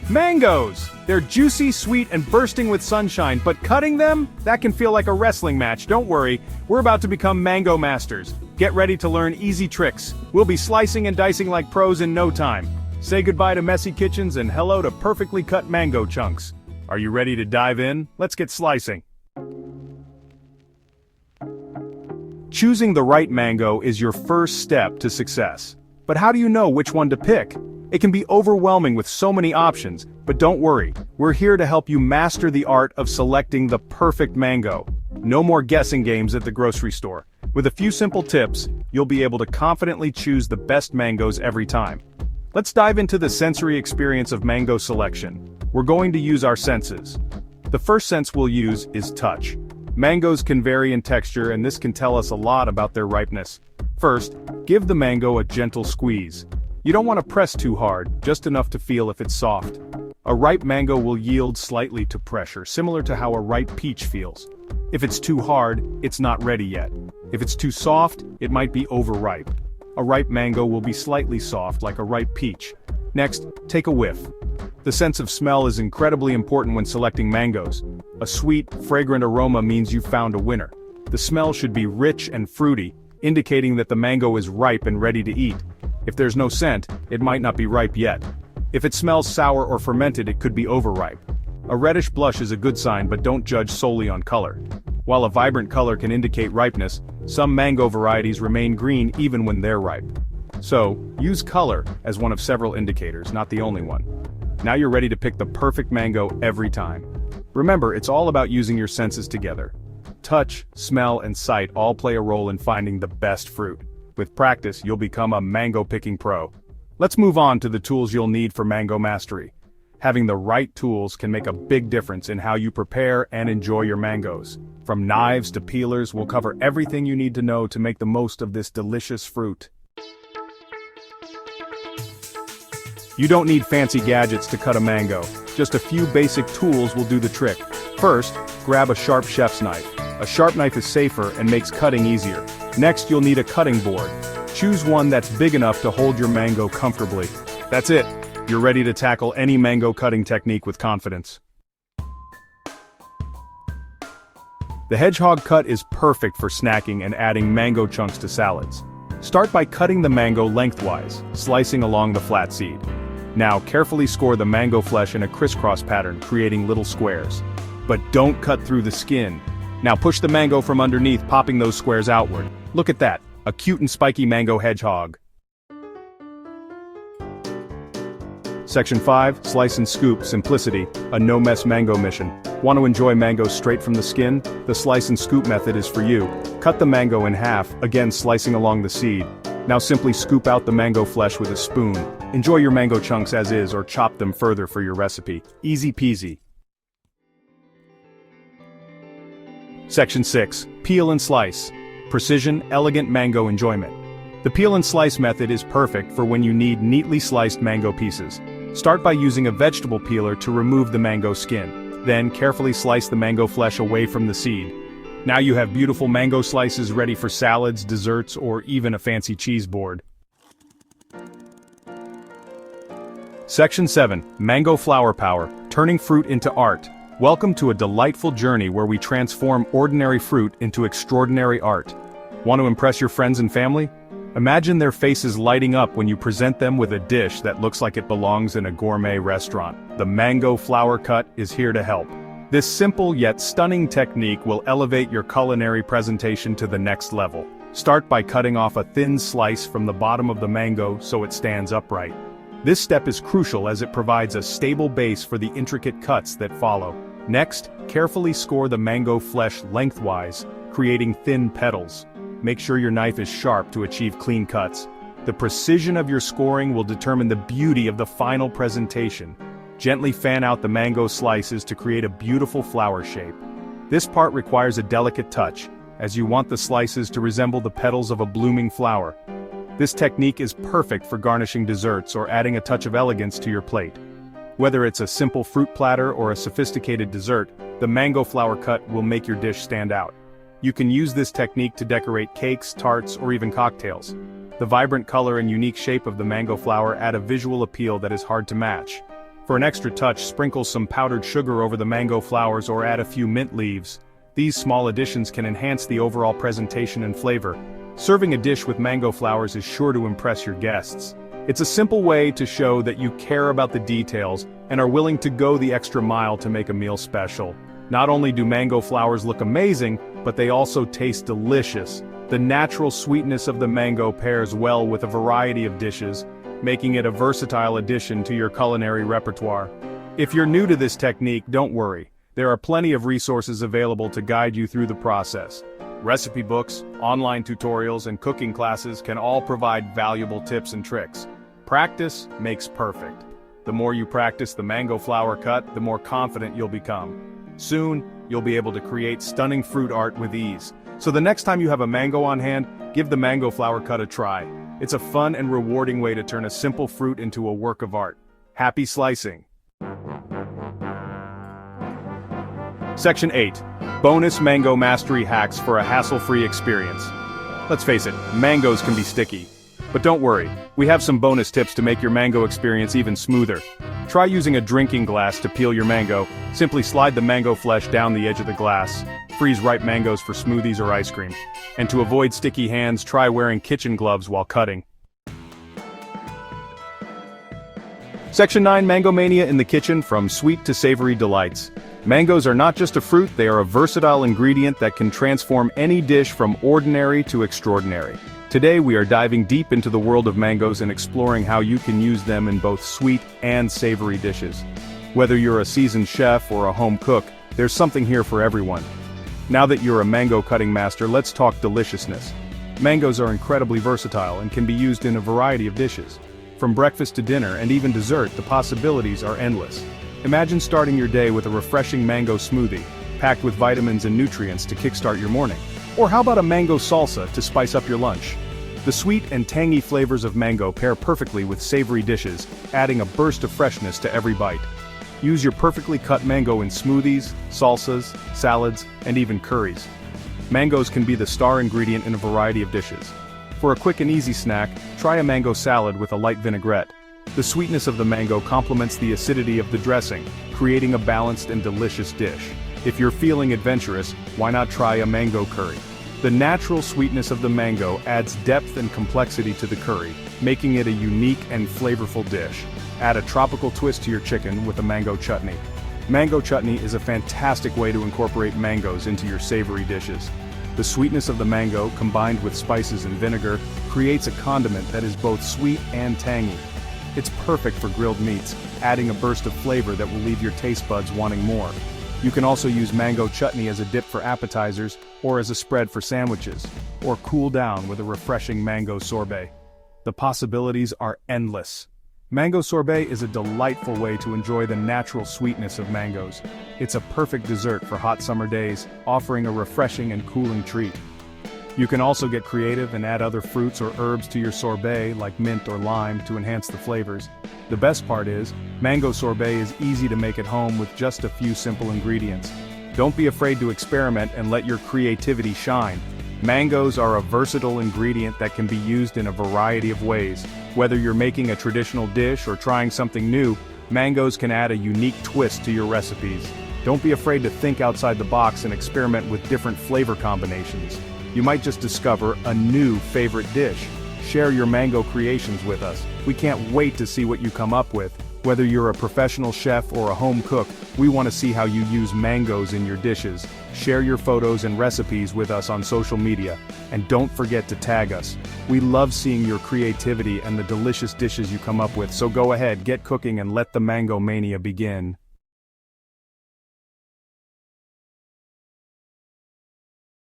Mangoes! They're juicy, sweet, and bursting with sunshine, but cutting them? That can feel like a wrestling match, don't worry. We're about to become mango masters. Get ready to learn easy tricks. We'll be slicing and dicing like pros in no time. Say goodbye to messy kitchens and hello to perfectly cut mango chunks. Are you ready to dive in? Let's get slicing. Choosing the right mango is your first step to success. But how do you know which one to pick? It can be overwhelming with so many options, but don't worry, we're here to help you master the art of selecting the perfect mango. No more guessing games at the grocery store. With a few simple tips, you'll be able to confidently choose the best mangoes every time. Let's dive into the sensory experience of mango selection. We're going to use our senses. The first sense we'll use is touch. Mangoes can vary in texture, and this can tell us a lot about their ripeness. First, give the mango a gentle squeeze. You don't want to press too hard, just enough to feel if it's soft. A ripe mango will yield slightly to pressure, similar to how a ripe peach feels. If it's too hard, it's not ready yet. If it's too soft, it might be overripe. A ripe mango will be slightly soft, like a ripe peach. Next, take a whiff. The sense of smell is incredibly important when selecting mangoes. A sweet, fragrant aroma means you've found a winner. The smell should be rich and fruity, indicating that the mango is ripe and ready to eat. If there's no scent, it might not be ripe yet. If it smells sour or fermented, it could be overripe. A reddish blush is a good sign, but don't judge solely on color. While a vibrant color can indicate ripeness, some mango varieties remain green even when they're ripe. So, use color as one of several indicators, not the only one. Now you're ready to pick the perfect mango every time. Remember, it's all about using your senses together. Touch, smell, and sight all play a role in finding the best fruit. With practice, you'll become a mango picking pro. Let's move on to the tools you'll need for mango mastery. Having the right tools can make a big difference in how you prepare and enjoy your mangoes. From knives to peelers, we'll cover everything you need to know to make the most of this delicious fruit. You don't need fancy gadgets to cut a mango. Just a few basic tools will do the trick. First, grab a sharp chef's knife. A sharp knife is safer and makes cutting easier. Next, you'll need a cutting board. Choose one that's big enough to hold your mango comfortably. That's it. You're ready to tackle any mango cutting technique with confidence. The hedgehog cut is perfect for snacking and adding mango chunks to salads. Start by cutting the mango lengthwise, slicing along the flat seed. Now carefully score the mango flesh in a crisscross pattern, creating little squares. But don't cut through the skin. Now push the mango from underneath, popping those squares outward. Look at that, a cute and spiky mango hedgehog. Section 5, Slice and Scoop, Simplicity, a no-mess mango mission. Want to enjoy mangoes straight from the skin? The slice and scoop method is for you. Cut the mango in half, again slicing along the seed. Now simply scoop out the mango flesh with a spoon. Enjoy your mango chunks as is or chop them further for your recipe. Easy peasy. Section 6, Peel and Slice. Precision, elegant mango enjoyment. The peel and slice method is perfect for when you need neatly sliced mango pieces. Start by using a vegetable peeler to remove the mango skin. Then carefully slice the mango flesh away from the seed. Now you have beautiful mango slices ready for salads, desserts, or even a fancy cheese board. Section 7, Mango Flower Power, Turning Fruit into Art. Welcome to a delightful journey where we transform ordinary fruit into extraordinary art. Want to impress your friends and family? Imagine their faces lighting up when you present them with a dish that looks like it belongs in a gourmet restaurant. The mango flower cut is here to help. This simple yet stunning technique will elevate your culinary presentation to the next level. Start by cutting off a thin slice from the bottom of the mango so it stands upright. This step is crucial as it provides a stable base for the intricate cuts that follow. Next, carefully score the mango flesh lengthwise, creating thin petals. Make sure your knife is sharp to achieve clean cuts. The precision of your scoring will determine the beauty of the final presentation. Gently fan out the mango slices to create a beautiful flower shape. This part requires a delicate touch, as you want the slices to resemble the petals of a blooming flower. This technique is perfect for garnishing desserts or adding a touch of elegance to your plate. Whether it's a simple fruit platter or a sophisticated dessert, the mango flower cut will make your dish stand out. You can use this technique to decorate cakes, tarts, or even cocktails. The vibrant color and unique shape of the mango flower add a visual appeal that is hard to match. For an extra touch, sprinkle some powdered sugar over the mango flowers or add a few mint leaves. These small additions can enhance the overall presentation and flavor. Serving a dish with mango flowers is sure to impress your guests. It's a simple way to show that you care about the details and are willing to go the extra mile to make a meal special. Not only do mango flowers look amazing, but they also taste delicious. The natural sweetness of the mango pairs well with a variety of dishes, making it a versatile addition to your culinary repertoire. If you're new to this technique, don't worry. There are plenty of resources available to guide you through the process. Recipe books, online tutorials, and cooking classes can all provide valuable tips and tricks. Practice makes perfect. The more you practice the mango flower cut, the more confident you'll become. Soon, you'll be able to create stunning fruit art with ease. So the next time you have a mango on hand, give the mango flower cut a try. It's a fun and rewarding way to turn a simple fruit into a work of art. Happy slicing! Section 8. Bonus Mango Mastery Hacks for a Hassle-Free Experience. Let's face it, mangoes can be sticky. But don't worry, we have some bonus tips to make your mango experience even smoother. Try using a drinking glass to peel your mango. Simply slide the mango flesh down the edge of the glass. Freeze ripe mangoes for smoothies or ice cream. And to avoid sticky hands, try wearing kitchen gloves while cutting. Section 9. Mango Mania in the Kitchen, from sweet to savory delights. Mangoes are not just a fruit, they are a versatile ingredient that can transform any dish from ordinary to extraordinary. Today we are diving deep into the world of mangoes and exploring how you can use them in both sweet and savory dishes. Whether you're a seasoned chef or a home cook, there's something here for everyone. Now that you're a mango cutting master, let's talk deliciousness. Mangoes are incredibly versatile and can be used in a variety of dishes. From breakfast to dinner and even dessert, the possibilities are endless. Imagine starting your day with a refreshing mango smoothie, packed with vitamins and nutrients to kickstart your morning. Or how about a mango salsa to spice up your lunch? The sweet and tangy flavors of mango pair perfectly with savory dishes, adding a burst of freshness to every bite. Use your perfectly cut mango in smoothies, salsas, salads, and even curries. Mangoes can be the star ingredient in a variety of dishes. For a quick and easy snack, try a mango salad with a light vinaigrette. The sweetness of the mango complements the acidity of the dressing, creating a balanced and delicious dish. If you're feeling adventurous, why not try a mango curry? The natural sweetness of the mango adds depth and complexity to the curry, making it a unique and flavorful dish. Add a tropical twist to your chicken with a mango chutney. Mango chutney is a fantastic way to incorporate mangoes into your savory dishes. The sweetness of the mango, combined with spices and vinegar, creates a condiment that is both sweet and tangy. It's perfect for grilled meats, adding a burst of flavor that will leave your taste buds wanting more. You can also use mango chutney as a dip for appetizers, or as a spread for sandwiches, or cool down with a refreshing mango sorbet. The possibilities are endless. Mango sorbet is a delightful way to enjoy the natural sweetness of mangoes. It's a perfect dessert for hot summer days, offering a refreshing and cooling treat. You can also get creative and add other fruits or herbs to your sorbet, like mint or lime, to enhance the flavors. The best part is, mango sorbet is easy to make at home with just a few simple ingredients. Don't be afraid to experiment and let your creativity shine. Mangoes are a versatile ingredient that can be used in a variety of ways. Whether you're making a traditional dish or trying something new, mangoes can add a unique twist to your recipes. Don't be afraid to think outside the box and experiment with different flavor combinations. You might just discover a new favorite dish. Share your mango creations with us. We can't wait to see what you come up with. Whether you're a professional chef or a home cook, we want to see how you use mangoes in your dishes. Share your photos and recipes with us on social media. And don't forget to tag us. We love seeing your creativity and the delicious dishes you come up with, so go ahead, get cooking and let the mango mania begin.